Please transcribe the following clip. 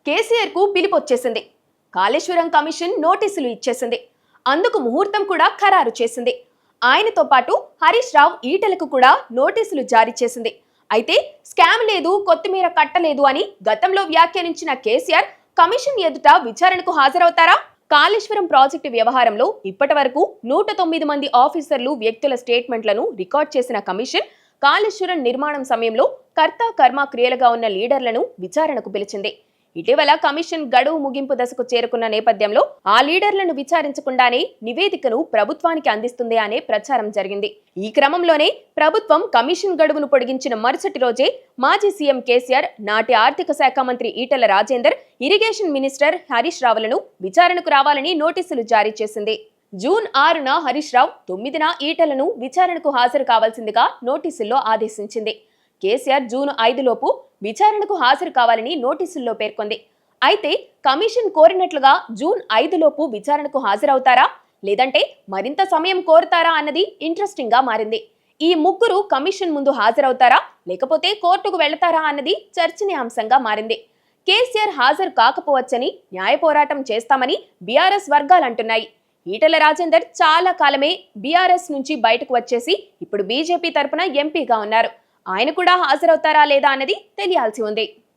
కేసీఆర్ కు పిలుపొచ్చేసింది. కాళేశ్వరం కమిషన్ నోటీసులు ఇచ్చేసింది. అందుకు ముహూర్తం కూడా ఖరారు చేసింది. ఆయనతో పాటు హరీష్ రావు ఈటలకు కూడా నోటీసులు జారీ చేసింది. అయితే స్కామ్ లేదు, కొత్తిమీర కట్టలేదు అని గతంలో వ్యాఖ్యానించిన కేసీఆర్ కమిషన్ ఎదుట విచారణకు హాజరవుతారా? కాళేశ్వరం ప్రాజెక్టు వ్యవహారంలో ఇప్పటి వరకు 109 మంది ఆఫీసర్లు, వ్యక్తుల స్టేట్మెంట్లను రికార్డ్ చేసిన కమిషన్ కాళేశ్వరం నిర్మాణం సమయంలో కర్త కర్మ క్రియలుగా ఉన్న లీడర్లను విచారణకు పిలిచింది. ఇటీవల కమిషన్ గడువు ముగింపు దశకు చేరుకున్న నేపథ్యంలో ఆ లీడర్లను విచారించకుండానే నివేదికను ప్రభుత్వానికి అందిస్తుంది అనే ప్రచారం జరిగింది. ఈ క్రమంలోనే ప్రభుత్వం కమిషన్ గడువును పొడిగించిన మరుసటి రోజే మాజీ సీఎం కేసీఆర్, నాటి ఆర్థిక శాఖ మంత్రి ఈటెల రాజేందర్, ఇరిగేషన్ మినిస్టర్ హరీష్ రావులను విచారణకు రావాలని నోటీసులు జారీ చేసింది. జూన్ 6న హరీష్ రావు, 9న ఈటెలను విచారణకు హాజరు కావాల్సిందిగా నోటీసుల్లో ఆదేశించింది. కేసీఆర్ జూన్ 5 లోపు విచారణకు హాజరు కావాలని నోటీసుల్లో పేర్కొంది. అయితే కమిషన్ కోరినట్లుగా జూన్ 5 లోపు విచారణకు హాజరవుతారా, లేదంటే మరింత సమయం కోరుతారా అన్నది ఇంట్రెస్టింగ్ గా మారింది. ఈ ముగ్గురు కమిషన్ ముందు హాజరవుతారా, లేకపోతే కోర్టుకు వెళతారా అన్నది చర్చనీయాంశంగా మారింది. కేసీఆర్ హాజరు కాకపోవచ్చని, న్యాయ పోరాటం చేస్తామని బీఆర్ఎస్ వర్గాలంటున్నాయి. ఈటెల రాజేందర్ చాలా కాలమే బీఆర్ఎస్ నుంచి బయటకు వచ్చేసి ఇప్పుడు బీజేపీ తరపున ఎంపీగా ఉన్నారు. ఆయన కూడా హాజరవుతారా లేదా అన్నది తెలియాల్సి ఉంది.